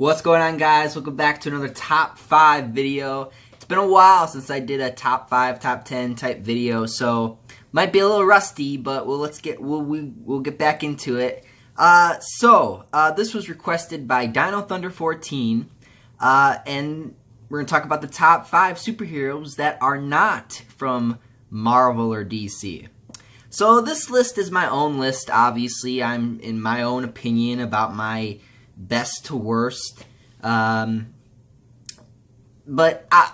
What's going on, guys? Welcome back to another top 5 video. It's been a while since I did a top 5, top 10 type video, so might be a little rusty, but we'll get back into it. This was requested by DinoThunder 14, and we're gonna talk about the top 5 superheroes that are not from Marvel or DC. So this list is my own list. Obviously, I'm in my own opinion about my best to worst, but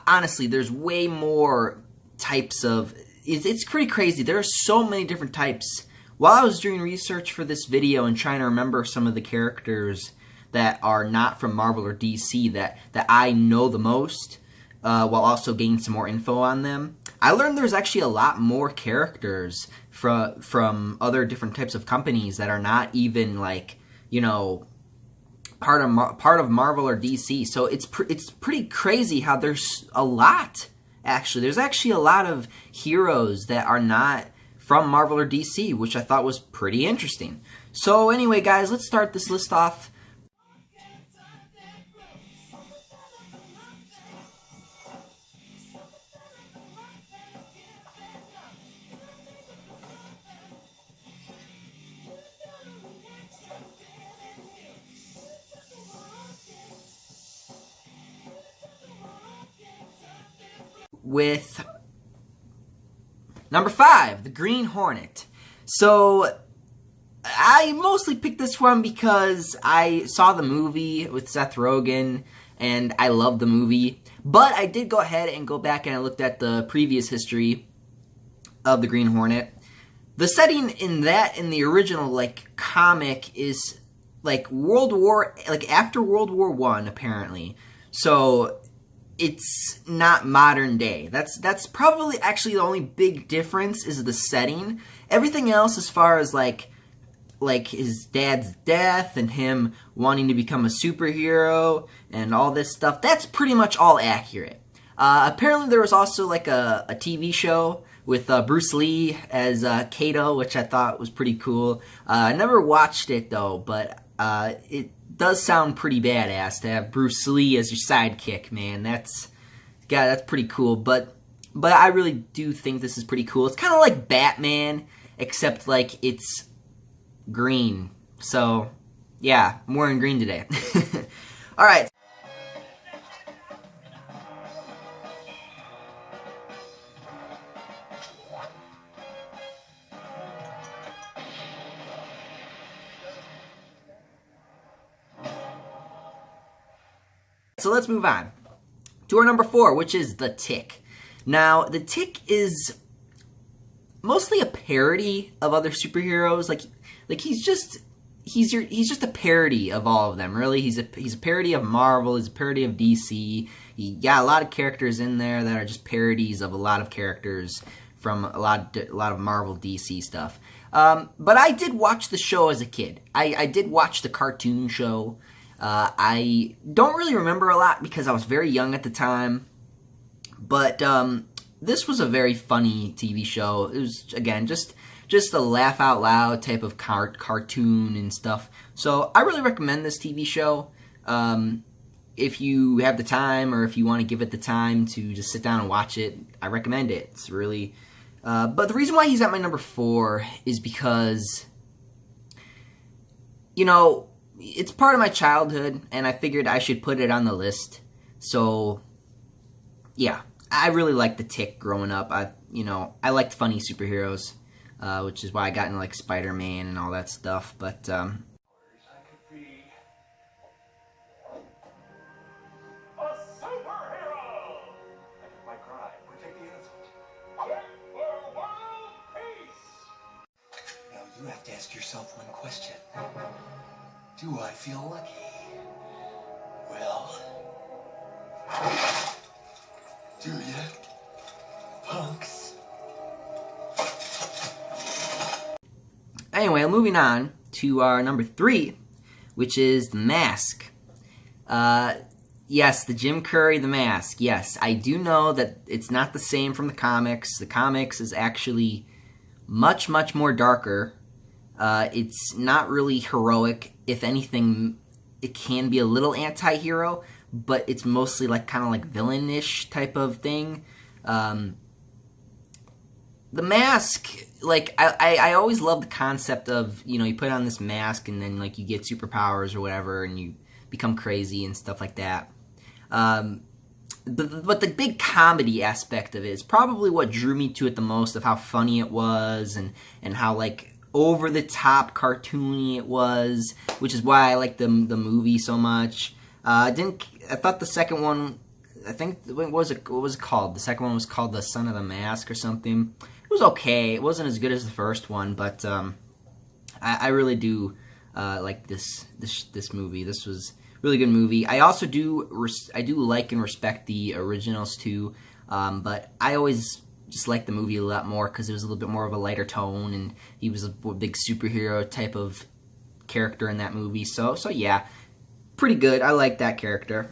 honestly, there's way more types of. It's pretty crazy. There are so many different types. While I was doing research for this video and trying to remember some of the characters that are not from Marvel or DC that I know the most, while also getting some more info on them, I learned there's actually a lot more characters from other different types of companies that are not even, like, you know, part of Marvel or DC. So it's pretty crazy how there's a lot. Actually, there's actually a lot of heroes that are not from Marvel or DC, which I thought was pretty interesting. So anyway, guys, let's start this list off. With number 5, the Green Hornet. So I mostly picked this one because I saw the movie with Seth Rogen and I loved the movie. But I did go ahead and go back and I looked at the previous history of the Green Hornet. The setting in the original, like, comic is like after World War I, apparently. So it's not modern day. That's probably actually the only big difference is the setting. Everything else, as far as like his dad's death and him wanting to become a superhero and all this stuff, that's pretty much all accurate. Apparently there was also like a TV show with Bruce Lee as Kato, which I thought was pretty cool. I never watched it though, but it does sound pretty badass to have Bruce Lee as your sidekick, man. That's pretty cool. But I really do think this is pretty cool. It's kind of like Batman, except like it's green. So yeah, I'm wearing green today. All right. So let's move on to our number 4, which is the Tick. Now, the Tick is mostly a parody of other superheroes. Like he's just a parody of all of them. Really, he's a parody of Marvel. He's a parody of DC. He got a lot of characters in there that are just parodies of a lot of characters from a lot of Marvel DC stuff. But I did watch the show as a kid. I did watch the cartoon show. I don't really remember a lot because I was very young at the time, but this was a very funny TV show. It was, again, just a laugh out loud type of cartoon and stuff. So I really recommend this TV show. If you have the time, or if you want to give it the time to just sit down and watch it, I recommend it. It's really, but the reason why he's at my number 4 is because, you know, it's part of my childhood, and I figured I should put it on the list. So, yeah, I really liked the Tick growing up. I liked funny superheroes, which is why I got into, like, Spider-Man and all that stuff. But you have to ask yourself one question. Do I feel lucky? Well, do ya, punks? anyway, moving on to our number 3, which is The Mask. Yes, the Jim Carrey The Mask. Yes, I do know that it's not the same from the comics. The comics is actually much, much more darker. It's not really heroic. If anything, it can be a little anti-hero, but it's mostly like kind of like villainish type of thing. The mask, like, I always love the concept of, you know, you put on this mask and then, like, you get superpowers or whatever and you become crazy and stuff like that. But the big comedy aspect of it is probably what drew me to it the most, of how funny it was and how, like, over-the-top cartoony it was, which is why I like the movie so much. I thought the second one, I think, what was it called? The second one was called The Son of the Mask or something. It was okay. It wasn't as good as the first one, but I really do like this movie. This was a really good movie. I also do like and respect the originals too, but I always just liked the movie a lot more because it was a little bit more of a lighter tone, and he was a big superhero type of character in that movie. So yeah, pretty good. I like that character.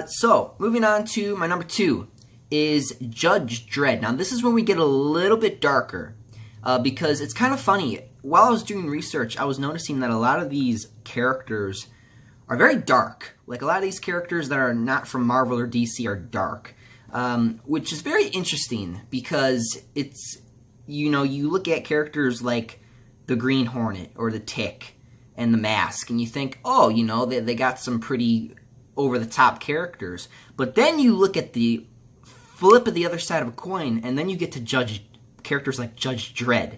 So, moving on to my number 2 is Judge Dredd. Now, this is when we get a little bit darker, because it's kind of funny. While I was doing research, I was noticing that a lot of these characters are very dark. Like, a lot of these characters that are not from Marvel or DC are dark, which is very interesting because it's, you know, you look at characters like the Green Hornet or the Tick and the Mask, and you think, oh, you know, they got some pretty over-the-top characters. But then you look at the flip of the other side of a coin, and then you get to characters like Judge Dredd.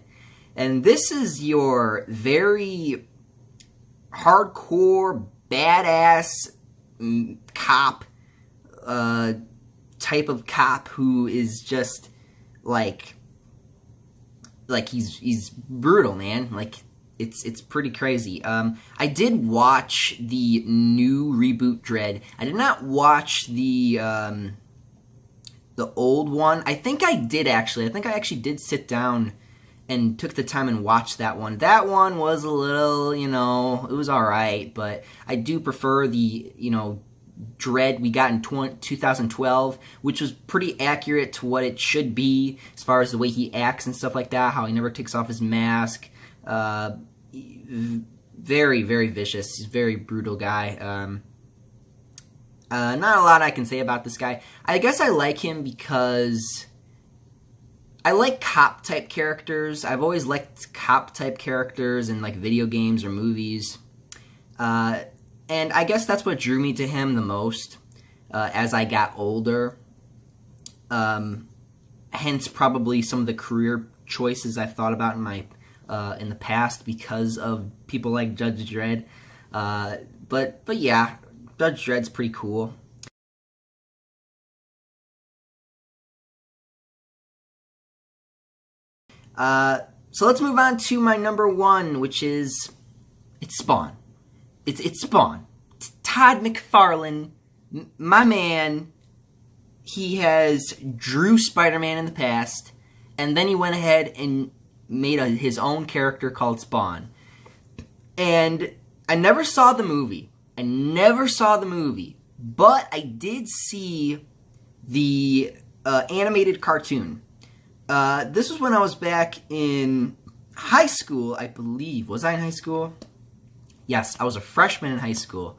And this is your very hardcore, badass cop, type of cop who is just, like he's brutal, man. Like, it's pretty crazy. I did watch the new reboot Dredd. I did not watch the old one. I think I did, actually. I think I actually did sit down and took the time and watch that one. That one was a little, you know, it was alright, but I do prefer the, you know, Dredd we got in 2012, which was pretty accurate to what it should be as far as the way he acts and stuff like that, how he never takes off his mask. Very, very vicious. He's a very brutal guy. Not a lot I can say about this guy. I guess I like him because I like cop-type characters. I've always liked cop-type characters in, like, video games or movies. And I guess that's what drew me to him the most as I got older. Hence, probably some of the career choices I've thought about in the past because of people like Judge Dredd. But yeah, Judge Dredd's pretty cool. So let's move on to my number 1, which is, it's Spawn. It's Spawn. It's Todd McFarlane, my man. He has drew Spider-Man in the past, and then he went ahead and made his own character called Spawn. And I never saw the movie. But I did see the animated cartoon. This was when I was back in high school, I believe. Was I in high school? Yes, I was a freshman in high school.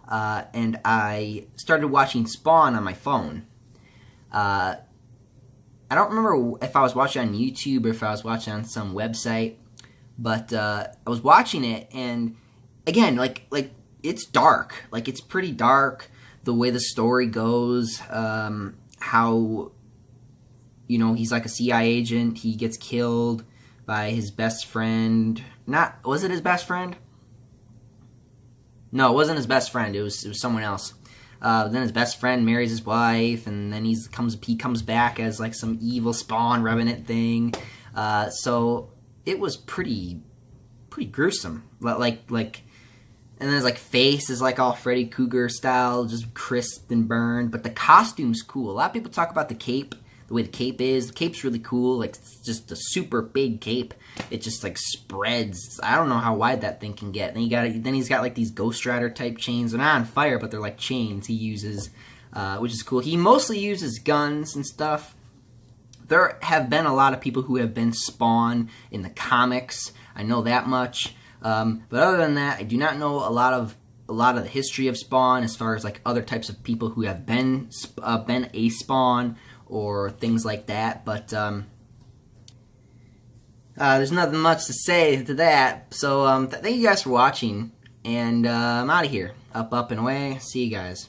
And I started watching Spawn on my phone. I don't remember if I was watching on YouTube or if I was watching on some website, but I was watching it, and again, like it's dark. Like, it's pretty dark, the way the story goes, how, you know, he's like a CIA agent, he gets killed by his best friend. Was it his best friend? No, it wasn't his best friend, it was someone else. Then his best friend marries his wife, and then he comes back as like some evil Spawn Revenant thing. So it was pretty gruesome. Like And then his like face is like all Freddy Krueger style, just crisped and burned. But the costume's cool. A lot of people talk about the cape, the way the cape is. The cape's really cool. Like it's just a super big cape. It just like spreads. I don't know how wide that thing can get. Then he's got like these Ghost Rider type chains. They're not on fire, but they're like chains he uses, which is cool. He mostly uses guns and stuff. There have been a lot of people who have been Spawn in the comics. I know that much. But other than that, I do not know a lot of the history of Spawn as far as like other types of people who have been a Spawn or things like that. But there's nothing much to say to that. So thank you guys for watching, and I'm out of here. Up, up, and away. See you guys.